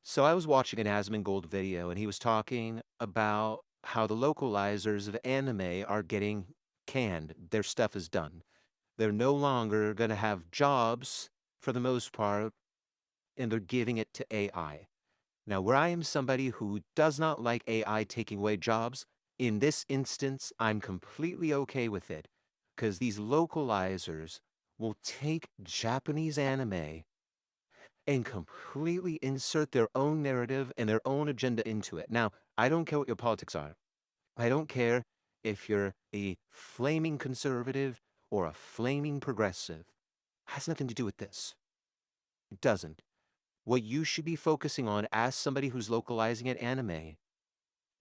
So I was watching an Asmongold video, and he was talking about how the localizers of anime are getting canned. Their stuff is done. They're no longer going to have jobs for the most part, and they're giving it to AI. Now, where I am somebody who does not like AI taking away jobs, in this instance, I'm completely okay with it because these localizers will take Japanese anime and completely insert their own narrative and their own agenda into it. Now, I don't care what your politics are. I don't care if you're a flaming conservative or a flaming progressive. It has nothing to do with this. It doesn't. What you should be focusing on as somebody who's localizing an anime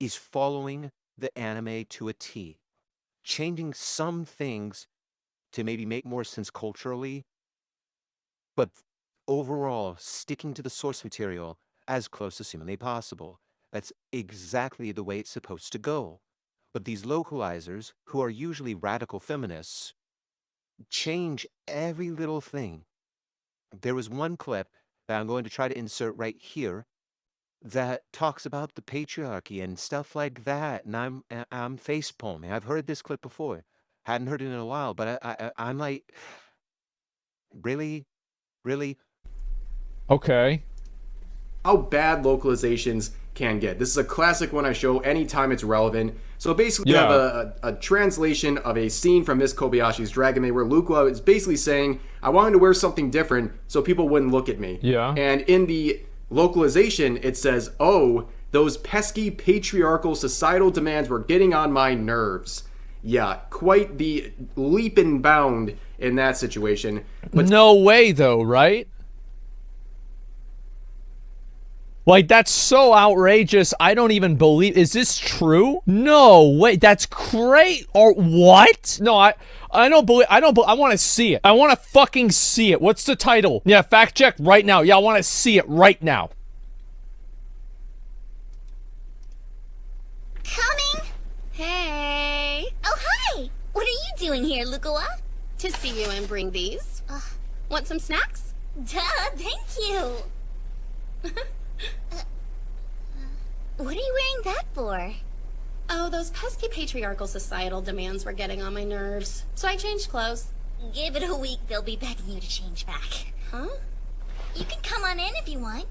is following the anime to a T. Changing some things to maybe make more sense culturally, but overall sticking to the source material as close as humanly possible. That's exactly the way it's supposed to go. But these localizers, who are usually radical feminists, change every little thing. There was one clip that I'm going to try to insert right here that talks about the patriarchy and stuff like that, and I'm face palming. I've heard this clip before, hadn't heard it in a while, but I'm like, really, really. Okay. How bad localizations can get. This is a classic one I show anytime it's relevant. So basically, you have Yeah. a translation of a scene from Miss Kobayashi's Dragon Maid where Luca is basically saying, I wanted to wear something different so people wouldn't look at me. Yeah. And in the localization, it says, oh, those pesky patriarchal societal demands were getting on my nerves. Yeah, quite the leap and bound in that situation. But No way, though, right? Like, that's so outrageous. I don't even believe. Is this true? No way. That's great. Or what? No, I don't believe. I want to see it. I want to fucking see it. What's the title? Yeah, fact check right now. Yeah, I want to see it right now. Coming? Hey. Oh, hi. What are you doing here, Lucoa? To see you and bring these. Want some snacks? Duh, thank you. What are you wearing that for? Oh, those pesky patriarchal societal demands were getting on my nerves. So I changed clothes. Give it a week, they'll be begging you to change back. Huh? You can come on in if you want.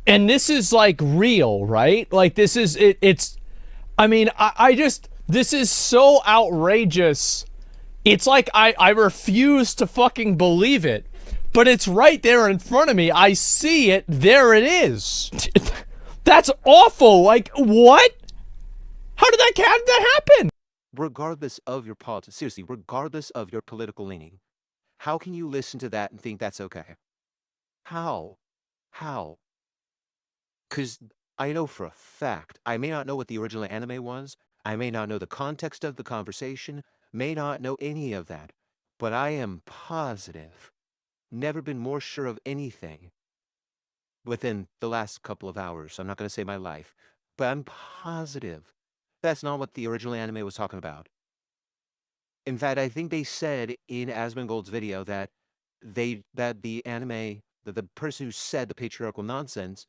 And this is like real, right? Like this is it's I mean, I just this is so outrageous. It's like I refuse to fucking believe it. But it's right there in front of me. I see it. There it is. That's awful. Like what? How did that happen? Regardless of your politics, seriously, regardless of your political leaning, how can you listen to that and think that's okay? How? How? Because I know for a fact, I may not know what the original anime was, I may not know the context of the conversation, may not know any of that, but I am positive, never been more sure of anything within the last couple of hours. I'm not going to say my life, but I'm positive that's not what the original anime was talking about. In fact, I think they said in Asmongold's video that the anime, that the person who said the patriarchal nonsense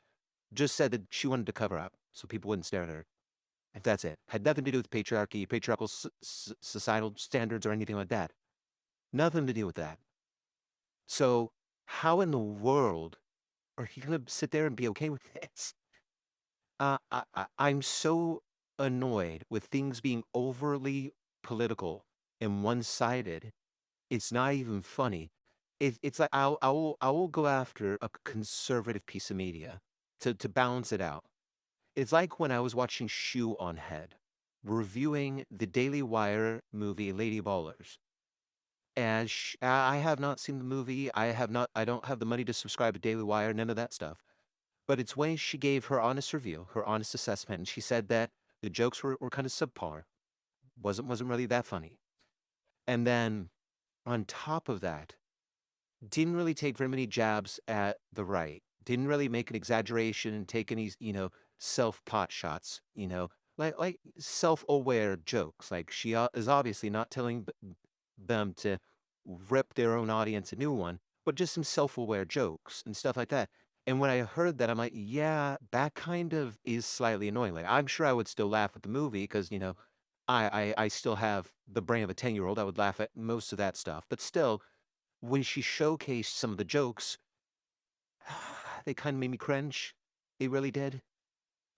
just said that she wanted to cover up so people wouldn't stare at her. And that's it. Had nothing to do with patriarchy, patriarchal societal standards, or anything like that. Nothing to do with that. So, how in the world are you going to sit there and be okay with this? I'm so annoyed with things being overly political and one-sided. It's not even funny. It's like I will go after a conservative piece of media to balance it out. It's like when I was watching Shoe on Head, reviewing the Daily Wire movie Lady Ballers. And I have not seen the movie. I don't have the money to subscribe to Daily Wire, none of that stuff. But it's when she gave her honest review, her honest assessment, and she said that the jokes were kind of subpar. Wasn't really that funny. And then on top of that, didn't really take very many jabs at the right. Didn't really make an exaggeration and take any, self-pot shots, like self-aware jokes. Like she is obviously not telling them to rip their own audience a new one, but just some self-aware jokes and stuff like that. And when I heard that, I'm like, yeah, that kind of is slightly annoying. Like, I'm sure I would still laugh at the movie because, I still have the brain of a 10-year-old. I would laugh at most of that stuff. But still, when she showcased some of the jokes, they kind of made me cringe. They really did.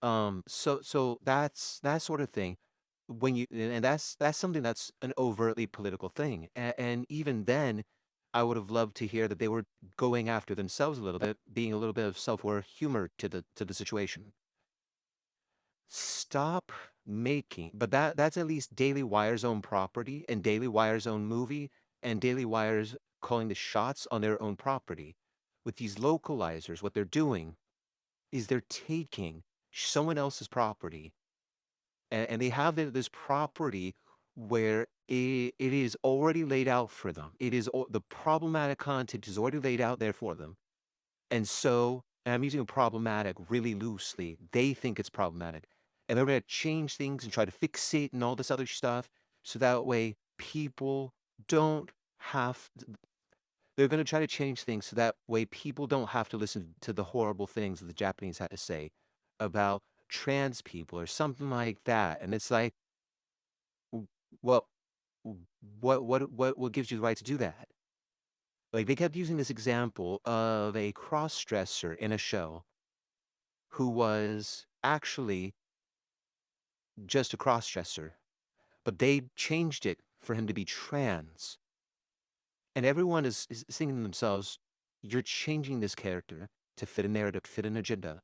So that's that sort of thing. And that's something that's an overtly political thing. And even then, I would have loved to hear that they were going after themselves a little bit, being a little bit of self-aware humor to the situation. Stop making, but that's at least Daily Wire's own property and Daily Wire's own movie and Daily Wire's calling the shots on their own property. With these localizers, what they're doing is they're taking someone else's property and they have this property where it is already laid out for them. The problematic content is already laid out there for them. And so, and I'm using problematic really loosely. They think it's problematic. And they're going to change things and try to fix it and all this other stuff. So that way people don't have, they're going to try to change things so that way people don't have to listen to the horrible things that the Japanese had to say about trans people or something like that. And it's like, w- well, what gives you the right to do that? Like they kept using this example of a cross-dresser in a show who was actually just a cross-dresser, but they changed it for him to be trans. And everyone is thinking to themselves, you're changing this character to fit a narrative, fit an agenda,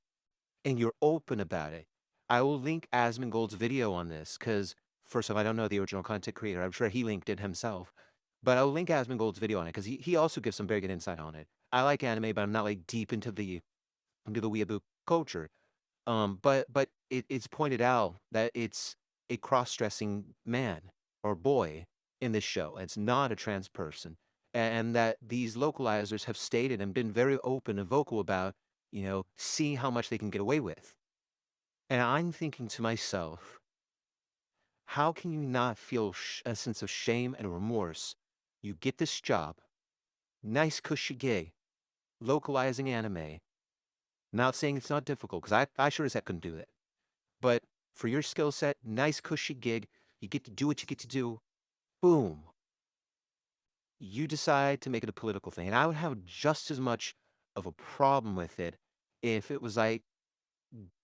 and you're open about it. I will link Asmongold's video on this because, first off, I don't know the original content creator. I'm sure he linked it himself. But I'll link Asmongold's video on it because he also gives some very good insight on it. I like anime, but I'm not like deep into the weeaboo culture. But it's pointed out that it's a cross-dressing man or boy in this show. It's not a trans person, and that these localizers have stated and been very open and vocal about, seeing how much they can get away with. And I'm thinking to myself, how can you not feel a sense of shame and remorse? You get this job, nice cushy gig, localizing anime. Not saying it's not difficult, because I sure as heck couldn't do it. But for your skill set, nice cushy gig, you get to do what you get to do. Boom. You decide to make it a political thing. And I would have just as much of a problem with it if it was like,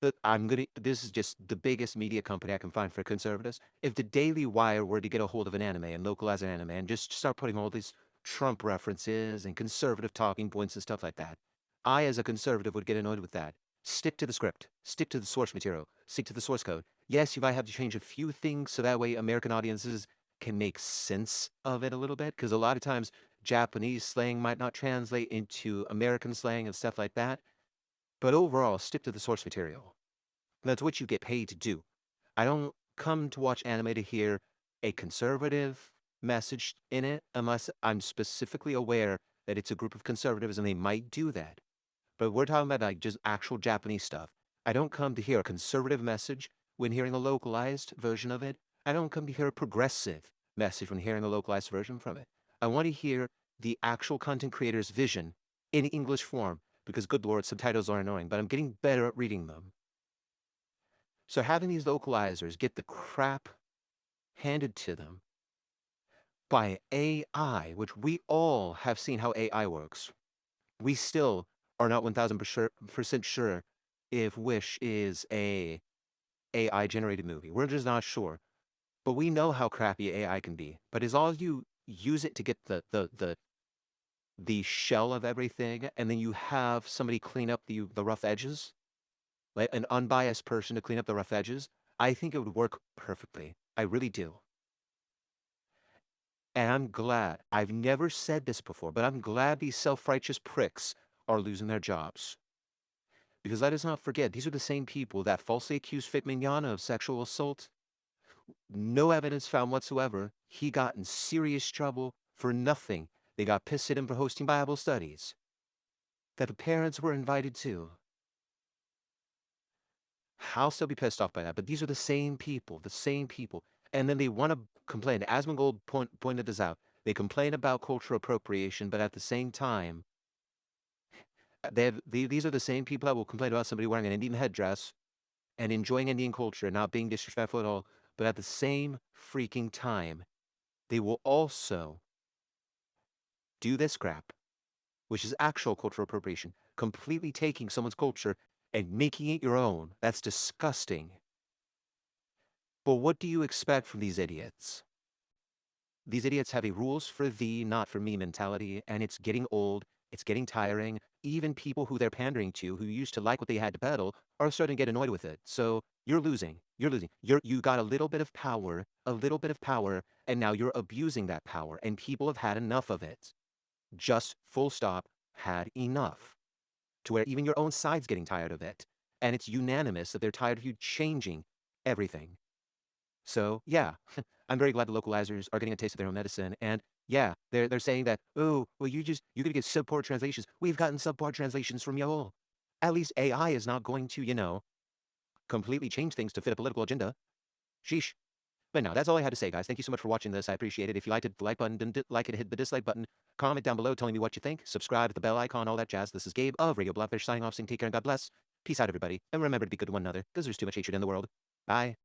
this is just the biggest media company I can find for conservatives. If the Daily Wire were to get a hold of an anime and localize an anime and just start putting all these Trump references and conservative talking points and stuff like that, I, as a conservative, would get annoyed with that. Stick to the script, stick to the source material, stick to the source code. Yes, you might have to change a few things so that way American audiences can make sense of it a little bit, because a lot of times Japanese slang might not translate into American slang and stuff like that. But overall, stick to the source material. That's what you get paid to do. I don't come to watch anime to hear a conservative message in it unless I'm specifically aware that it's a group of conservatives and they might do that. But we're talking about like just actual Japanese stuff. I don't come to hear a conservative message when hearing a localized version of it. I don't come to hear a progressive message when hearing a localized version from it. I want to hear the actual content creator's vision in English form because, good Lord, subtitles are annoying, but I'm getting better at reading them. So having these localizers get the crap handed to them by AI, which we all have seen how AI works, we still are not 1000% sure if Wish is a AI generated movie. We're just not sure. But we know how crappy AI can be. But as all you use it to get the shell of everything, and then you have somebody clean up the rough edges, like an unbiased person to clean up the rough edges, I think it would work perfectly. I really do. And I'm glad. I've never said this before, but I'm glad these self-righteous pricks are losing their jobs. Because let us not forget, these are the same people that falsely accused Fit Mignogna of sexual assault. No evidence found whatsoever. He got in serious trouble for nothing. They got pissed at him for hosting Bible studies that the parents were invited to. I'll still be pissed off by that. But these are the same people, the same people. And then they want to complain. Asmongold pointed this out. They complain about cultural appropriation, but at the same time, these are the same people that will complain about somebody wearing an Indian headdress and enjoying Indian culture and not being disrespectful at all. But at the same freaking time, they will also do this crap, which is actual cultural appropriation, completely taking someone's culture and making it your own. That's disgusting. But what do you expect from these idiots? These idiots have a rules for thee, not for me mentality, and it's getting old, it's getting tiring. Even people who they're pandering to, who used to like what they had to peddle, are starting to get annoyed with it. So you're losing. You're losing. You got a little bit of power, and now you're abusing that power, and people have had enough of it. Just full stop, had enough. To where even your own side's getting tired of it. And it's unanimous that they're tired of you changing everything. So yeah, I'm very glad the localizers are getting a taste of their own medicine. And yeah, they're saying that, oh, well, you're gonna get subpar translations. We've gotten subpar translations from y'all. At least AI is not going to, completely change things to fit a political agenda. Sheesh. But no, that's all I had to say, guys. Thank you so much for watching this. I appreciate it. If you liked it, the like button. Didn't like it, hit the dislike button. Comment down below telling me what you think. Subscribe to the bell icon, all that jazz. This is Gabe of Radio Blobfish signing off, saying take care and God bless. Peace out, everybody. And remember to be good to one another, because there's too much hatred in the world. Bye.